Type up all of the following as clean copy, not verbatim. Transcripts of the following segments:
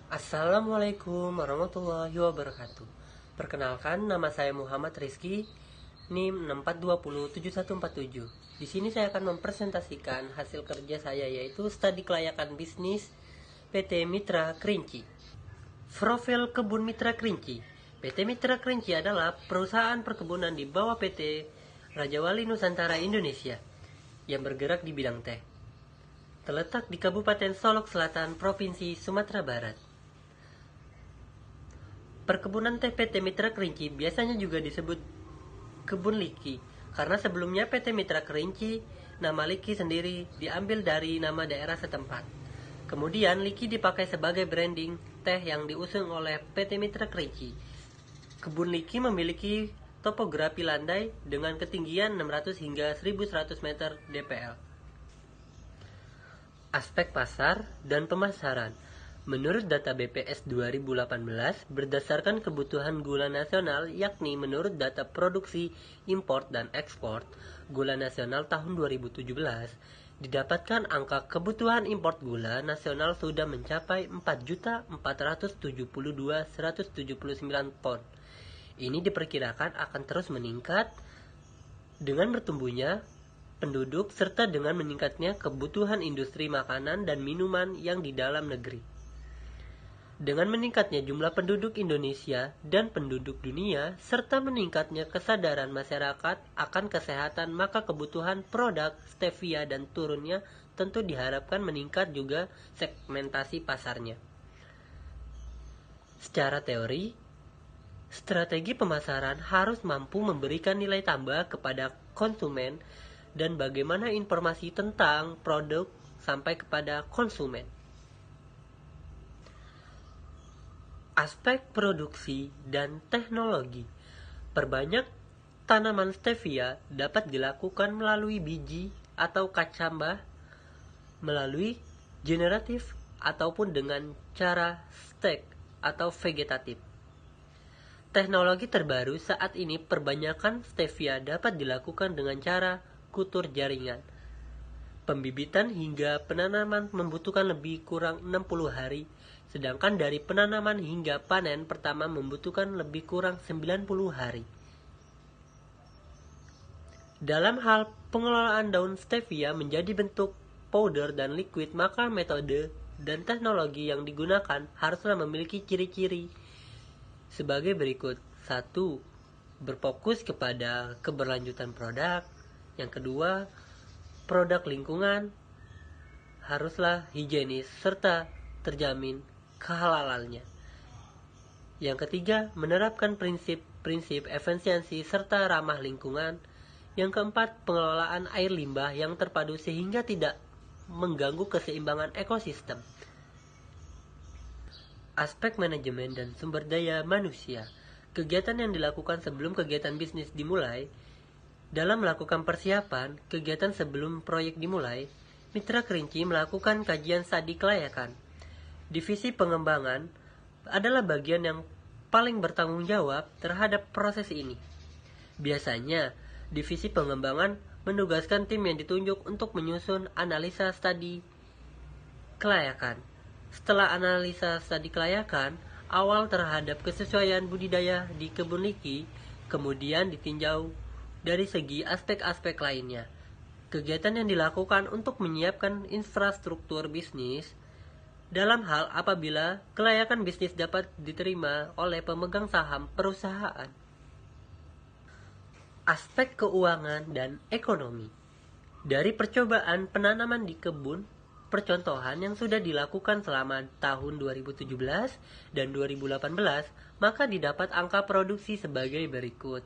Assalamualaikum warahmatullahi wabarakatuh. Perkenalkan, nama saya Muhammad Rizky, NIM 64207147. Di sini saya akan mempresentasikan hasil kerja saya, yaitu studi kelayakan bisnis PT Mitra Kerinci. Profil Kebun Mitra Kerinci. PT Mitra Kerinci adalah perusahaan perkebunan di bawah PT Raja Wali Nusantara Indonesia yang bergerak di bidang teh. Terletak di Kabupaten Solok Selatan, Provinsi Sumatera Barat. Perkebunan teh PT Mitra Kerinci biasanya juga disebut kebun liki, karena sebelumnya PT Mitra Kerinci, nama liki sendiri diambil dari nama daerah setempat. Kemudian liki dipakai sebagai branding teh yang diusung oleh PT Mitra Kerinci. Kebun liki memiliki topografi landai dengan ketinggian 600 hingga 1100 meter DPL. Aspek pasar dan pemasaran. Menurut data BPS 2018, berdasarkan kebutuhan gula nasional, yakni menurut data produksi, impor, dan ekspor, gula nasional tahun 2017, didapatkan angka kebutuhan impor gula nasional sudah mencapai 4.472.179 ton. Ini diperkirakan akan terus meningkat dengan bertumbuhnya penduduk serta dengan meningkatnya kebutuhan industri makanan dan minuman yang di dalam negeri. Dengan meningkatnya jumlah penduduk Indonesia dan penduduk dunia, serta meningkatnya kesadaran masyarakat akan kesehatan, maka kebutuhan produk stevia dan turunnya tentu diharapkan meningkat juga segmentasi pasarnya. Secara teori, strategi pemasaran harus mampu memberikan nilai tambah kepada konsumen dan bagaimana informasi tentang produk sampai kepada konsumen. Aspek produksi dan teknologi. Perbanyak tanaman stevia dapat dilakukan melalui biji atau kacambah, melalui generatif ataupun dengan cara stek atau vegetatif. Teknologi terbaru saat ini perbanyakan stevia dapat dilakukan dengan cara kutur jaringan. Pembibitan hingga penanaman membutuhkan lebih kurang 60 hari, sedangkan dari penanaman hingga panen pertama membutuhkan lebih kurang 90 hari. Dalam hal pengelolaan daun stevia menjadi bentuk powder dan liquid, maka metode dan teknologi yang digunakan haruslah memiliki ciri-ciri sebagai berikut. 1. Berfokus kepada keberlanjutan produk. Yang kedua, produk lingkungan haruslah higienis serta terjamin kehalalannya. Yang ketiga, menerapkan prinsip efisiensi serta ramah lingkungan. Yang keempat, pengelolaan air limbah yang terpadu sehingga tidak mengganggu keseimbangan ekosistem. Aspek manajemen dan sumber daya manusia. Kegiatan yang dilakukan sebelum kegiatan bisnis dimulai. Dalam melakukan persiapan kegiatan sebelum proyek dimulai, Mitra Kerinci melakukan kajian studi kelayakan. Divisi pengembangan adalah bagian yang paling bertanggung jawab terhadap proses ini. Biasanya, divisi pengembangan menugaskan tim yang ditunjuk untuk menyusun analisa studi kelayakan. Setelah analisa studi kelayakan awal terhadap kesesuaian budidaya di kebun liki, kemudian ditinjau dari segi aspek-aspek lainnya. Kegiatan yang dilakukan untuk menyiapkan infrastruktur bisnis dalam hal apabila kelayakan bisnis dapat diterima oleh pemegang saham perusahaan. Aspek keuangan dan ekonomi. Dari percobaan penanaman di kebun percontohan yang sudah dilakukan selama tahun 2017 dan 2018, maka didapat angka produksi sebagai berikut.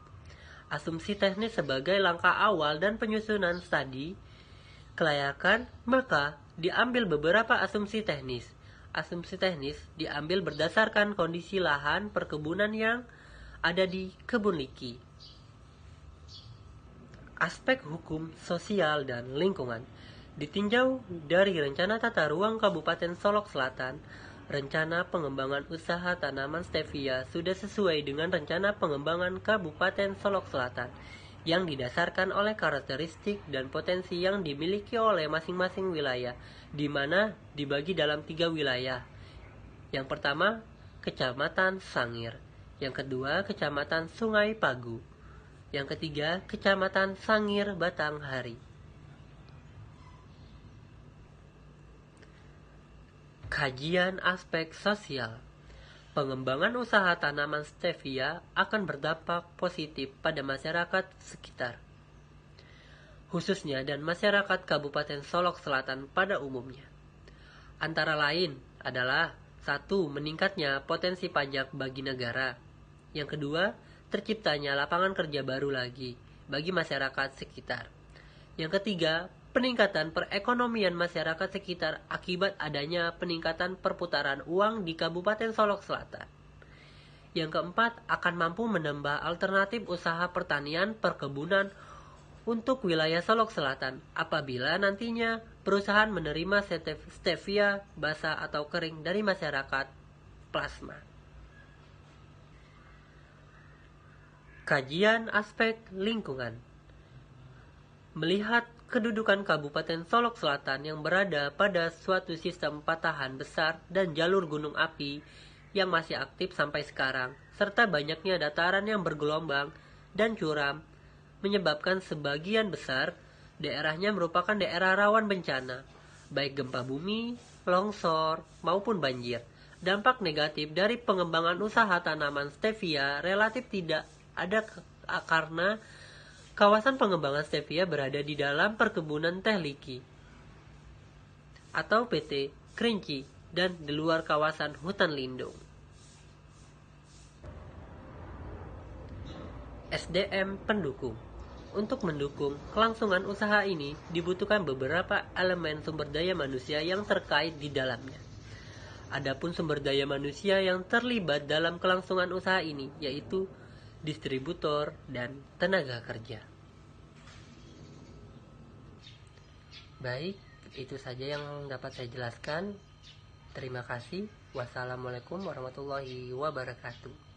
Asumsi teknis sebagai langkah awal dan penyusunan studi kelayakan, maka diambil beberapa asumsi teknis. Asumsi teknis diambil berdasarkan kondisi lahan perkebunan yang ada di kebun liki. Aspek hukum, sosial, dan lingkungan. Ditinjau dari rencana tata ruang Kabupaten Solok Selatan, rencana pengembangan usaha tanaman stevia sudah sesuai dengan rencana pengembangan Kabupaten Solok Selatan yang didasarkan oleh karakteristik dan potensi yang dimiliki oleh masing-masing wilayah, di mana dibagi dalam 3 wilayah, Yang pertama, Kecamatan Sangir. Yang kedua, Kecamatan Sungai Pagu. Yang ketiga, Kecamatan Sangir Batanghari. Kajian aspek sosial. Pengembangan usaha tanaman stevia akan berdampak positif pada masyarakat sekitar, khususnya dan masyarakat Kabupaten Solok Selatan pada umumnya. Antara lain adalah 1. Meningkatnya potensi pajak bagi negara. Yang kedua, terciptanya lapangan kerja baru lagi bagi masyarakat sekitar. Yang ketiga, peningkatan perekonomian masyarakat sekitar akibat adanya peningkatan perputaran uang di Kabupaten Solok Selatan. Yang keempat, akan mampu menambah alternatif usaha pertanian perkebunan untuk wilayah Solok Selatan apabila nantinya perusahaan menerima stevia basah atau kering dari masyarakat plasma. Kajian aspek lingkungan. Melihat kedudukan Kabupaten Solok Selatan yang berada pada suatu sistem patahan besar dan jalur gunung api yang masih aktif sampai sekarang, serta banyaknya dataran yang bergelombang dan curam, menyebabkan sebagian besar daerahnya merupakan daerah rawan bencana, baik gempa bumi, longsor, maupun banjir. Dampak negatif dari pengembangan usaha tanaman stevia relatif tidak ada karena kawasan pengembangan stevia berada di dalam perkebunan teh Liki atau PT Kerinci dan di luar kawasan hutan lindung. SDM pendukung. Untuk mendukung kelangsungan usaha ini dibutuhkan beberapa elemen sumber daya manusia yang terkait di dalamnya. Adapun sumber daya manusia yang terlibat dalam kelangsungan usaha ini yaitu distributor dan tenaga kerja. Baik, itu saja yang dapat saya jelaskan. Terima kasih. Wassalamualaikum warahmatullahi wabarakatuh.